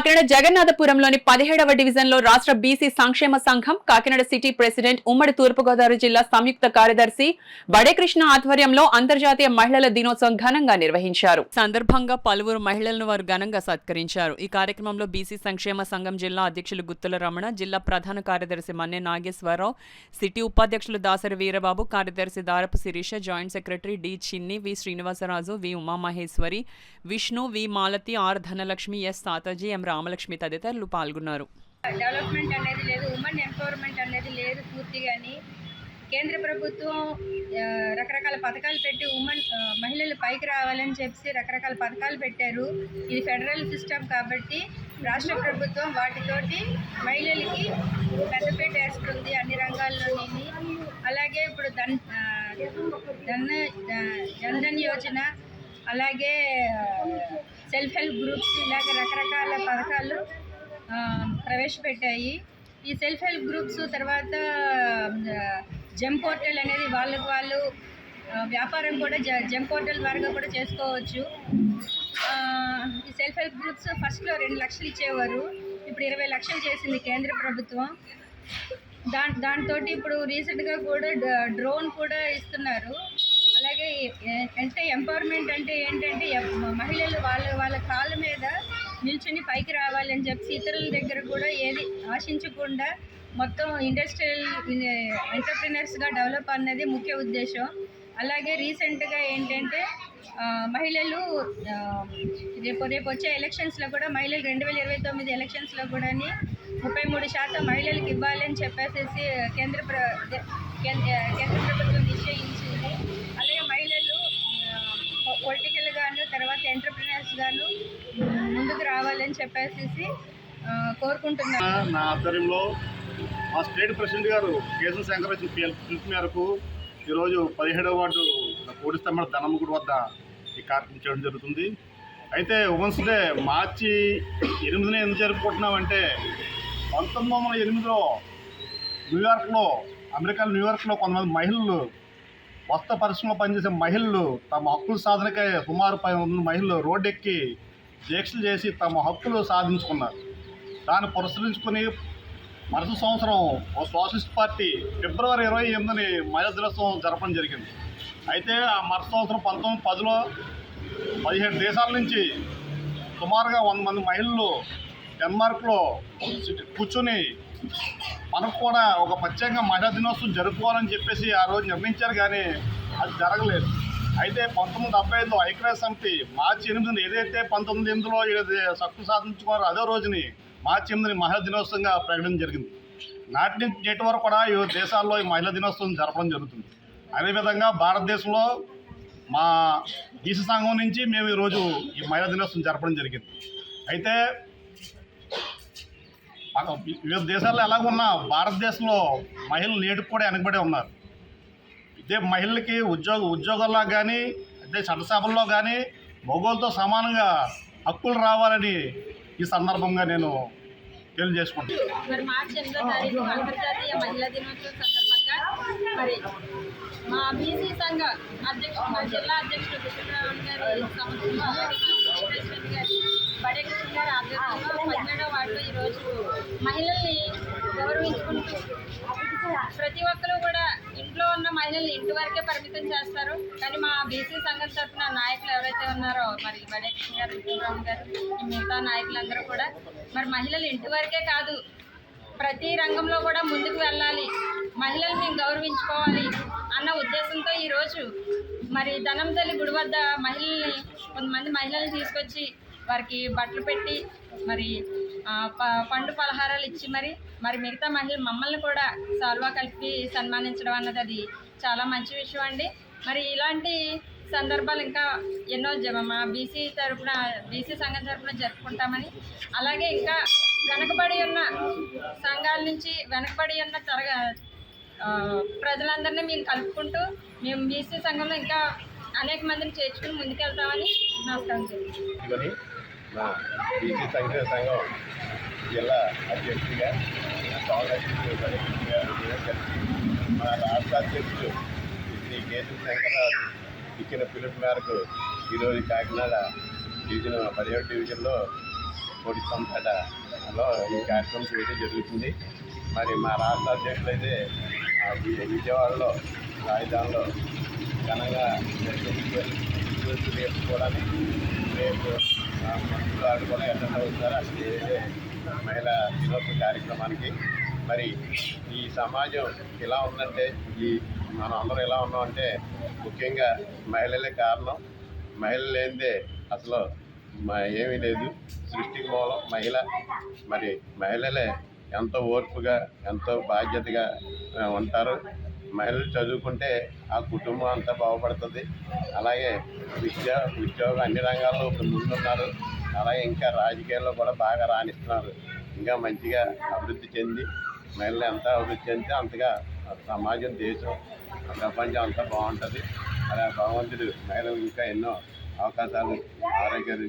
కాకినాడ జగన్నాథపురంలోని 17వ డివిజన్లో రాష్ట్ర బీసీ సంక్షేమ సంఘం కాకినాడ సిటీ ప్రెసిడెంట్ ఉమ్మడి తూర్పుగోదావరి జిల్లా సంయుక్త కార్యదర్శి బడే కృష్ణ ఆధ్వర్యంలో అంతర్జాతీయ మహిళల దినోత్సవం ఘనంగా నిర్వహించారు. సందర్భంగా పలువురు మహిళలను వారు ఘనంగా సత్కరించారు. ఈ కార్యక్రమంలో బీసీ సంక్షేమ సంఘం జిల్లా అధ్యక్షులు గుత్తుల రమణ, జిల్లా ప్రధాన కార్యదర్శి మన్నె నాగేశ్వరరావు, సిటీ ఉపాధ్యక్షులు దాసరి వీరబాబు, కార్యదర్శి దారపు శిరీష, జాయింట్ సెక్రటరీ డి చిన్ని, వి శ్రీనివాసరాజు, వి ఉమామహేశ్వరి, విష్ణు, వి మాలతి, ఆర్ ధనలక్ష్మి, ఎస్ తాతాజీ, ఎం రామలక్ష్మి తదితరులు పాల్గొన్నారు. డెవలప్మెంట్ అనేది లేదు, ఉమెన్ ఎంపవర్మెంట్ అనేది లేదు పూర్తిగాని. కేంద్ర ప్రభుత్వం రకరకాల పథకాలు పెట్టి మహిళలు పైకి రావాలని చెప్పి రకరకాల పథకాలు పెట్టారు. ఇది ఫెడరల్ సిస్టమ్ కాబట్టి రాష్ట్ర ప్రభుత్వం వాటితోటి మహిళలకి పెద్దపీట వేస్తుంది అన్ని రంగాల్లోని. అలాగే ఇప్పుడు జన్ధన్ యోజన, అలాగే సెల్ఫ్ హెల్ప్ గ్రూప్స్, ఇలాగ రకరకాల పథకాలు ప్రవేశపెట్టాయి. ఈ సెల్ఫ్ హెల్ప్ గ్రూప్స్ తర్వాత జెమ్ పోర్టల్ అనేది వాళ్ళు వ్యాపారం కూడా జెమ్ పోర్టల్ ద్వారా కూడా చేసుకోవచ్చు. ఈ సెల్ఫ్ హెల్ప్ గ్రూప్స్ ఫస్ట్లో 2 లక్షలు ఇచ్చేవారు, ఇప్పుడు 20 లక్షలు చేసింది కేంద్ర ప్రభుత్వం. దాంతో ఇప్పుడు రీసెంట్గా కూడా డ్రోన్ కూడా ఇస్తున్నారు. అలాగే అంటే ఎంపవర్మెంట్ అంటే ఏంటంటే మహిళలు వాళ్ళ కాళ్ళ మీద నిల్చుని పైకి రావాలని చెప్పి ఇతరుల దగ్గర కూడా ఏది ఆశించకుండా మొత్తం ఇండస్ట్రియల్ ఎంటర్ప్రినర్స్గా డెవలప్ అన్నది ముఖ్య ఉద్దేశం. అలాగే రీసెంట్గా ఏంటంటే మహిళలు రేపు వచ్చే ఎలక్షన్స్లో కూడా మహిళలు 2029 ఎలక్షన్స్లో కూడా 33% మహిళలకు ఇవ్వాలని చెప్పేసి కేంద్ర ప్రభుత్వం నిశ్చయించింది. అలాగే మహిళలు పొలిటికల్ గాను తర్వాత ఎంటర్ప్రినర్స్ గాను ముందుకు రావాలని చెప్పేసి కోరుకుంటున్నాను. నా ఆధ్వర్యంలో మా స్టేట్ ప్రెసిడెంట్ గారు కేశవ శంకర్ వచ్చిన పిలుపు మేరకు ఈరోజు 17వ వార్డు కోడిస్తంభ ధనముగుడి వద్ద ఈ కార్యక్రమం చేయడం జరుగుతుంది. అయితే ఉమెన్స్ డే మార్చి 8న ఎందుకు జరుపుకుంటున్నామంటే 1908లో న్యూయార్క్లో కొంతమంది మహిళలు వస్త్ర పరిశ్రమలో పనిచేసే మహిళలు తమ హక్కుల సాధనకై సుమారు 10 మహిళలు రోడ్డెక్కి దీక్షలు చేసి తమ హక్కులు సాధించుకున్నారు. దాన్ని పురస్కరించుకొని మరుసటి సంవత్సరం ఓ సోషలిస్ట్ పార్టీ ఫిబ్రవరి 28ని మహిళా దినోత్సవం జరపడం జరిగింది. అయితే ఆ మరుసటి సంవత్సరం 1910లో 17 దేశాల నుంచి సుమారుగా 100 మంది మహిళలు డెన్మార్క్లో కూర్చొని మనకు కూడా ఒక ప్రత్యేకంగా మహిళా దినోత్సవం జరుపుకోవాలని చెప్పేసి ఆ రోజు నిర్ణయించారు, కానీ అది జరగలేదు. అయితే 1975లో ఐక్యరాజ్య సమితి మార్చి 8న ఏదైతే 1908లో హక్కు సాధించుకున్నారో అదే రోజుని మార్చి 8ని మహిళా దినోత్సవంగా ప్రకటించడం జరిగింది. నేటి వరకు కూడా ఈ దేశాల్లో ఈ మహిళా దినోత్సవం జరపడం జరుగుతుంది. అదేవిధంగా భారతదేశంలో మా బీసీ సంఘం నుంచి మేము ఈరోజు ఈ మహిళా దినోత్సవం జరపడం జరిగింది. అయితే వివిధ దేశాల్లో ఎలాగున్నా భారతదేశంలో మహిళలు నేటికి కూడా వెనకబడే ఉన్నారు. ఇదే మహిళలకి ఉద్యోగాల్లో కానీ అదే చట్టసభల్లో కానీ మగవాళ్ళతో సమానంగా హక్కులు రావాలని ఈ సందర్భంగా నేను తెలియజేసుకుంటాను. మరి మార్చి 8వ తారీఖు అంతర్జాతీయ మహిళా దినోత్సవం సందర్భంగా మరి మా బీసీ సంఘ అధ్యక్షుడు, మా జిల్లా అధ్యక్షుడు గుత్తురామన్ గారి సంస్థలో ప్రెసిడెంట్ గారు బడే కృష్ణ గారి ఆధ్వర్యంలో 17వ వార్డులో ఈరోజు మహిళల్ని గౌరవించుకుంటూ ప్రతి ఒక్కరూ కూడా ఇంట్లో ఉన్న మహిళల్ని ఇంటి వరకే పరిమితం చేస్తారు. కానీ మా బీసీ సంఘం తరఫున నాయకులు ఎవరైతే ఉన్నారో మరి బడే కృష్ణ గారు, గుత్తురామన్ గారు, మిగతా నాయకులందరూ కూడా మరి మహిళలు ఇంటి వరకే కాదు ప్రతి రంగంలో కూడా ముందుకు వెళ్ళాలి, మహిళల్ని గౌరవించుకోవాలి అన్న ఉద్దేశంతో ఈరోజు మరి ధనంతల్లి గుడి వద్ద కొంతమంది మహిళల్ని తీసుకొచ్చి వారికి బట్టలు పెట్టి మరి పండు పలహారాలు ఇచ్చి మరి మిగతా మమ్మల్ని కూడా సాల్వా కలిపి సన్మానించడం అన్నది అది చాలా మంచి విషయం అండి. మరి ఇలాంటి సందర్భాలు ఇంకా ఎన్నో మా బీసీ సంఘం తరఫున జరుపుకుంటామని, అలాగే ఇంకా వెనకబడి ఉన్న సంఘాల నుంచి వెనకబడి ఉన్న ప్రజలందరినీ మేము కలుపుకుంటూ మేము బీసీ సంఘంలో ఇంకా అనేక మందిని చేర్చుకుని ముందుకెళ్తామని నమస్కారం చేస్తున్నాను. మా బీసీ సంఘం జిల్లా అధ్యక్షుడిగా మా రాష్ట్ర అధ్యక్షుడు శ్రీ కేశవ శంకరరావు ఇచ్చిన పిలుపు మేరకు ఈరోజు కాకినాడ డివిజన్ 17వ డివిజన్లో కోడిస్తంపేటలో ఈ కార్యక్రమం చేయడం జరుగుతుంది. మరి మా రాష్ట్ర అధ్యక్షులు అయితే విజయవాడలో రాజధానిలో ఘనంగా రేపు కూడా రేపు మంత్రులు వాళ్ళు కూడా అటెండ్ అవుతారు అసలు మహిళా దినోత్సవ కార్యక్రమానికి. మరి ఈ సమాజం ఇలా ఉందంటే మనం అందరం ఎలా ఉన్నామంటే ముఖ్యంగా మహిళలే కారణం. మహిళలు లేనిదే అసలు ఏమీ లేదు. సృష్టికి మూలం మహిళ. మరి మహిళలే ఎంతో ఓర్పుగా ఎంతో బాధ్యతగా ఉంటారు. చదువుకుంటే ఆ కుటుంబం అంతా బాగుపడుతుంది. అలాగే ఉద్యోగం అన్ని రంగాల్లో ఇప్పుడు ముందున్నారు. అలాగే ఇంకా రాజకీయాల్లో కూడా బాగా రాణిస్తున్నారు. ఇంకా మంచిగా అభివృద్ధి చెంది మహిళలు ఎంత అభివృద్ధి చెందితే అంతగా సమాజం, దేశం, ప్రపంచం అంతా బాగుంటుంది. అలా భగవంతుడు మహిళలకు ఇంకా ఎన్నో అవకాశాలు, ఆరోగ్యాలు